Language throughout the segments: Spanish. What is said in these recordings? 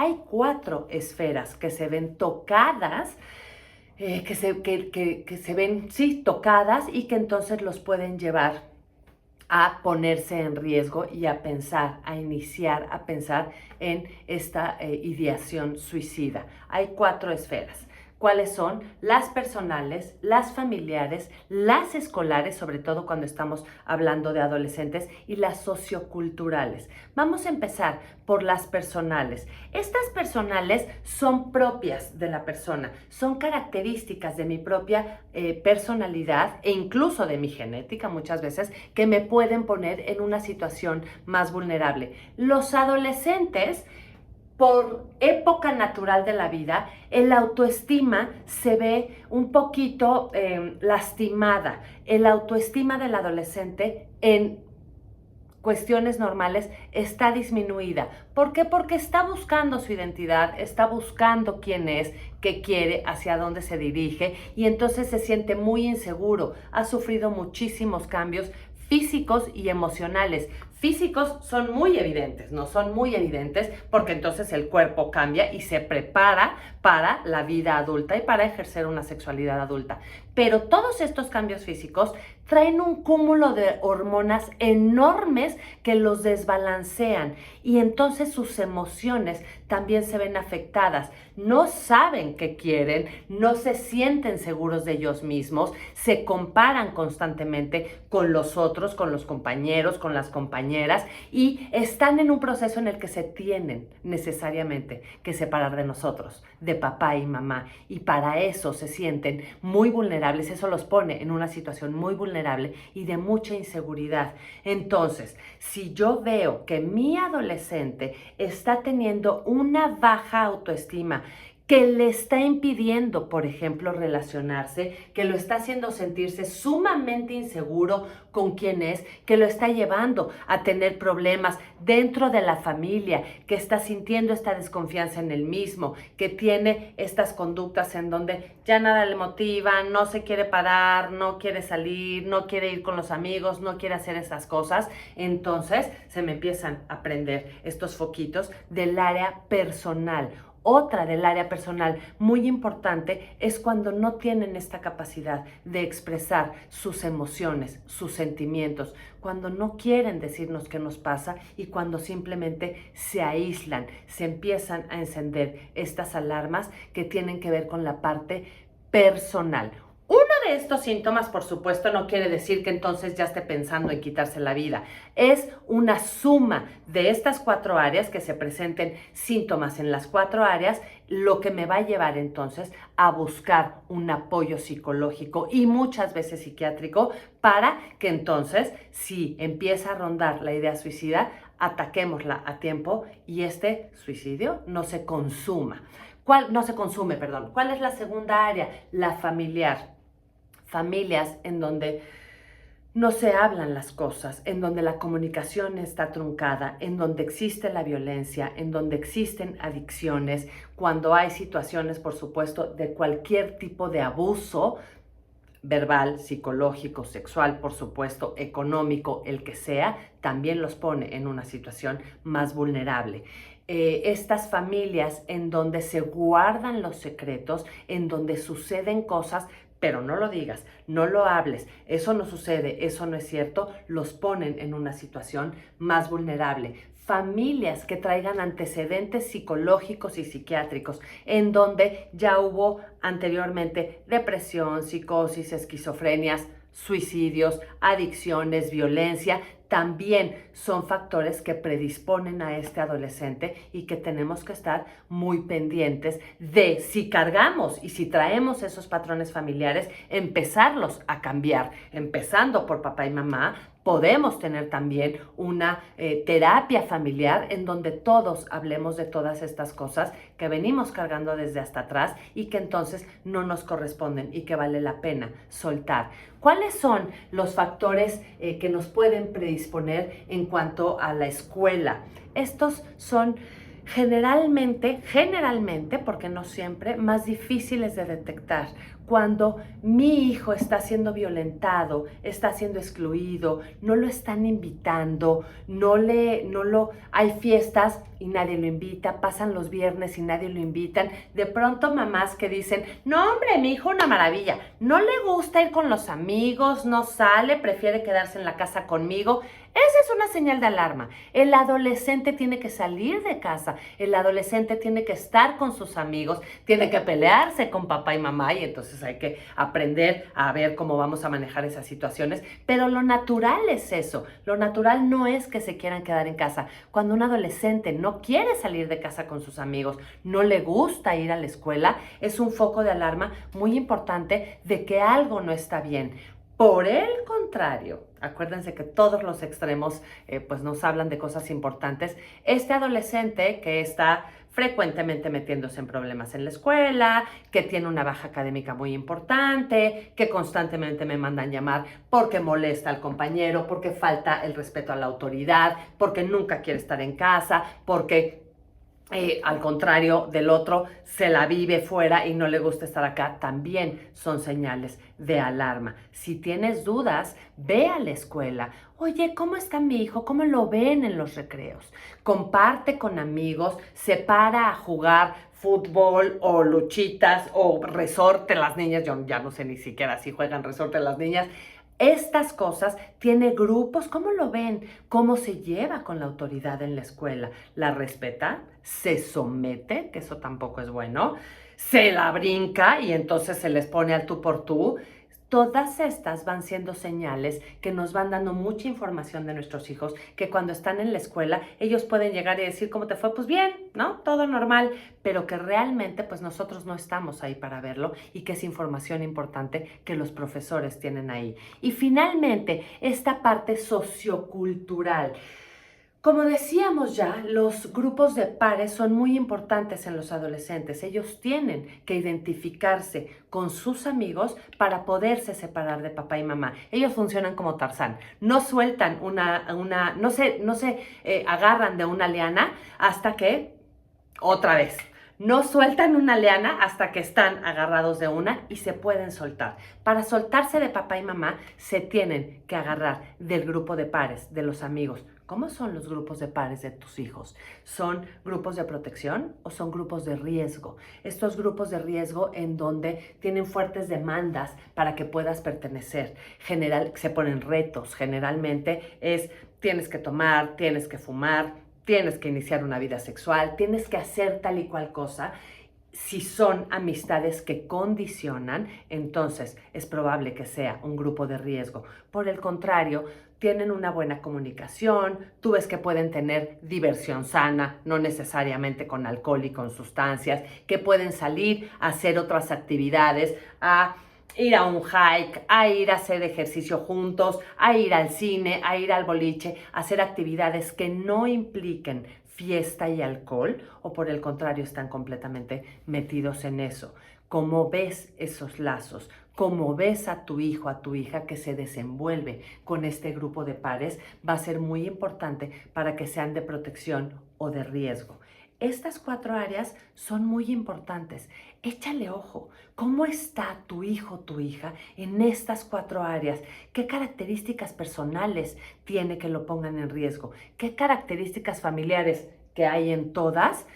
Hay 4 esferas que se ven tocadas, que se ven, sí, tocadas y que entonces los pueden llevar a ponerse en riesgo y a pensar, a iniciar a pensar en esta ideación suicida. Hay 4 esferas. ¿Cuáles son? Las personales, las familiares, las escolares, sobre todo cuando estamos hablando de adolescentes, y las socioculturales. Vamos a empezar por las personales. Estas personales son propias de la persona, son características de mi propia personalidad e incluso de mi genética muchas veces que me pueden poner en una situación más vulnerable. Los adolescentes, por época natural de la vida, el autoestima se ve un poquito lastimada. El autoestima del adolescente en cuestiones normales está disminuida. ¿Por qué? Porque está buscando su identidad, está buscando quién es, qué quiere, hacia dónde se dirige y entonces se siente muy inseguro. Ha sufrido muchísimos cambios físicos y emocionales. Físicos son muy evidentes, no son muy evidentes porque entonces el cuerpo cambia y se prepara para la vida adulta y para ejercer una sexualidad adulta. Pero todos estos cambios físicos traen un cúmulo de hormonas enormes que los desbalancean y entonces sus emociones también se ven afectadas. No saben qué quieren, no se sienten seguros de ellos mismos, se comparan constantemente con los otros, con los compañeros, con las compañeras y están en un proceso en el que se tienen necesariamente que separar de nosotros, de papá y mamá, y para eso se sienten muy vulnerables. Eso los pone en una situación muy vulnerable y de mucha inseguridad. Entonces, si yo veo que mi adolescente está teniendo una baja autoestima, que le está impidiendo, por ejemplo, relacionarse, que lo está haciendo sentirse sumamente inseguro con quién es, que lo está llevando a tener problemas dentro de la familia, que está sintiendo esta desconfianza en él mismo, que tiene estas conductas en donde ya nada le motiva, no se quiere parar, no quiere salir, no quiere ir con los amigos, no quiere hacer esas cosas, entonces se me empiezan a prender estos foquitos del área personal. Otra del área personal muy importante es cuando no tienen esta capacidad de expresar sus emociones, sus sentimientos, cuando no quieren decirnos qué nos pasa y cuando simplemente se aíslan, se empiezan a encender estas alarmas que tienen que ver con la parte personal. Uno de estos síntomas, por supuesto, no quiere decir que entonces ya esté pensando en quitarse la vida. Es una suma de estas 4 áreas, que se presenten síntomas en las 4 áreas, lo que me va a llevar entonces a buscar un apoyo psicológico y muchas veces psiquiátrico para que entonces, si empieza a rondar la idea suicida, ataquémosla a tiempo y este suicidio no se consuma. No se consume, perdón. ¿Cuál es la segunda área? La familiar. Familias en donde no se hablan las cosas, en donde la comunicación está truncada, en donde existe la violencia, en donde existen adicciones, cuando hay situaciones, por supuesto, de cualquier tipo de abuso verbal, psicológico, sexual, por supuesto, económico, el que sea, también los pone en una situación más vulnerable. Estas familias en donde se guardan los secretos, en donde suceden cosas, pero no lo digas, no lo hables, eso no sucede, eso no es cierto, los ponen en una situación más vulnerable. Familias que traigan antecedentes psicológicos y psiquiátricos, en donde ya hubo anteriormente depresión, psicosis, esquizofrenias, suicidios, adicciones, violencia, también son factores que predisponen a este adolescente y que tenemos que estar muy pendientes de si cargamos y si traemos esos patrones familiares, empezarlos a cambiar, empezando por papá y mamá. Podemos tener también una terapia familiar en donde todos hablemos de todas estas cosas que venimos cargando desde hasta atrás y que entonces no nos corresponden y que vale la pena soltar. ¿Cuáles son los factores que nos pueden predisponer en cuanto a la escuela? Estos son generalmente, porque no siempre, más difíciles de detectar. cuando mi hijo está siendo violentado, está siendo excluido, no lo están invitando, hay fiestas y nadie lo invita, pasan los viernes y nadie lo invitan. De pronto mamás que dicen, no hombre, mi hijo una maravilla, no le gusta ir con los amigos, no sale, prefiere quedarse en la casa conmigo. Esa es una señal de alarma. El adolescente tiene que salir de casa, el adolescente tiene que estar con sus amigos, tiene que pelearse con papá y mamá y entonces hay que aprender a ver cómo vamos a manejar esas situaciones. Pero lo natural es eso, lo natural no es que se quieran quedar en casa. Cuando un adolescente no quiere salir de casa con sus amigos, no le gusta ir a la escuela, es un foco de alarma muy importante de que algo no está bien. Por el contrario, acuérdense que todos los extremos pues nos hablan de cosas importantes. Este adolescente que está frecuentemente metiéndose en problemas en la escuela, que tiene una baja académica muy importante, que constantemente me mandan llamar porque molesta al compañero, porque falta el respeto a la autoridad, porque nunca quiere estar en casa, porque al contrario del otro, se la vive fuera y no le gusta estar acá, también son señales de alarma. Si tienes dudas, ve a la escuela. Oye, ¿cómo está mi hijo? ¿Cómo lo ven en los recreos? Comparte con amigos, se para a jugar fútbol o luchitas o resorte las niñas. Yo ya no sé ni siquiera si juegan resorte las niñas. Estas cosas, tiene grupos, ¿cómo lo ven? ¿Cómo se lleva con la autoridad en la escuela? ¿La respeta? ¿Se somete? Que eso tampoco es bueno. ¿Se la brinca y entonces se les pone al tú por tú? Todas estas van siendo señales que nos van dando mucha información de nuestros hijos, que cuando están en la escuela ellos pueden llegar y decir, ¿cómo te fue? Pues bien, ¿no? Todo normal, pero que realmente pues nosotros no estamos ahí para verlo y que es información importante que los profesores tienen ahí. Y finalmente, esta parte sociocultural. Como decíamos ya, los grupos de pares son muy importantes en los adolescentes. Ellos tienen que identificarse con sus amigos para poderse separar de papá y mamá. Ellos funcionan como Tarzán. No sueltan no se agarran de una liana hasta que, otra vez, no sueltan una liana hasta que están agarrados de una y se pueden soltar. Para soltarse de papá y mamá, se tienen que agarrar del grupo de pares, de los amigos. ¿Cómo son los grupos de pares de tus hijos? ¿Son grupos de protección o son grupos de riesgo? Estos grupos de riesgo en donde tienen fuertes demandas para que puedas pertenecer. Se ponen retos. Generalmente es tienes que tomar, tienes que fumar, tienes que iniciar una vida sexual, tienes que hacer tal y cual cosa. Si son amistades que condicionan, entonces es probable que sea un grupo de riesgo. Por el contrario, tienen una buena comunicación, tú ves que pueden tener diversión sana, no necesariamente con alcohol y con sustancias, que pueden salir a hacer otras actividades, a ir a un hike, a ir a hacer ejercicio juntos, a ir al cine, a ir al boliche, a hacer actividades que no impliquen fiesta y alcohol, o por el contrario están completamente metidos en eso. ¿Cómo ves esos lazos? ¿Cómo ves a tu hijo, a tu hija que se desenvuelve con este grupo de pares? Va a ser muy importante para que sean de protección o de riesgo. Estas 4 áreas son muy importantes. Échale ojo. ¿Cómo está tu hijo, tu hija en estas 4 áreas? ¿Qué características personales tiene que lo pongan en riesgo? ¿Qué características familiares que hay en todas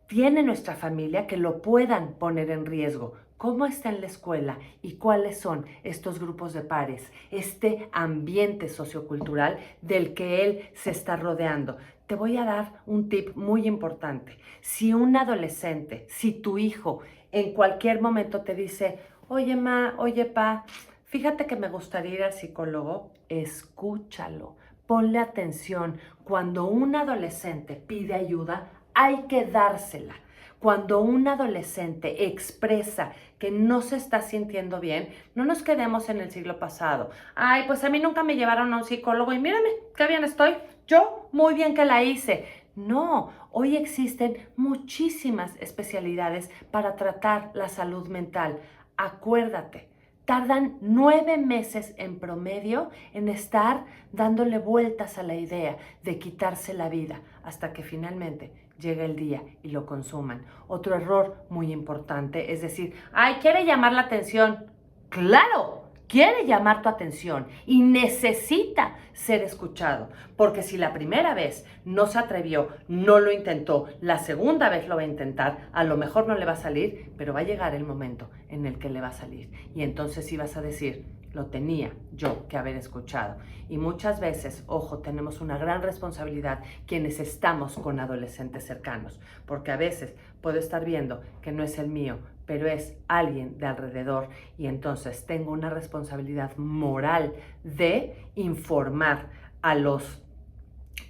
tiene nuestra familia que lo puedan poner en riesgo? ¿Cómo está en la escuela y cuáles son estos grupos de pares, este ambiente sociocultural del que él se está rodeando? Te voy a dar un tip muy importante. Si un adolescente, si tu hijo en cualquier momento te dice, oye ma, oye pa, fíjate que me gustaría ir al psicólogo, escúchalo, ponle atención. Cuando un adolescente pide ayuda, hay que dársela. Cuando un adolescente expresa que no se está sintiendo bien, no nos quedemos en el siglo pasado. Ay, pues a mí nunca me llevaron a un psicólogo y mírame, qué bien estoy. Yo, muy bien que la hice. No, hoy existen muchísimas especialidades para tratar la salud mental. Acuérdate, tardan 9 meses en promedio en estar dándole vueltas a la idea de quitarse la vida hasta que finalmente llega el día y lo consuman. Otro error muy importante es decir, ay, quiere llamar la atención. Claro, quiere llamar tu atención y necesita ser escuchado, porque si la primera vez no se atrevió, no lo intentó, la segunda vez lo va a intentar, a lo mejor no le va a salir, pero va a llegar el momento en el que le va a salir. Y entonces sí vas a decir, lo tenía yo que haber escuchado. Y muchas veces, ojo, tenemos una gran responsabilidad quienes estamos con adolescentes cercanos, porque a veces puedo estar viendo que no es el mío, pero es alguien de alrededor y entonces tengo una responsabilidad moral de informar a los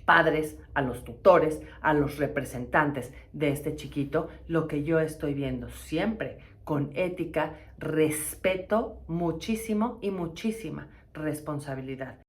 padres, a los tutores, a los representantes de este chiquito, lo que yo estoy viendo siempre con ética, respeto muchísimo y muchísima responsabilidad.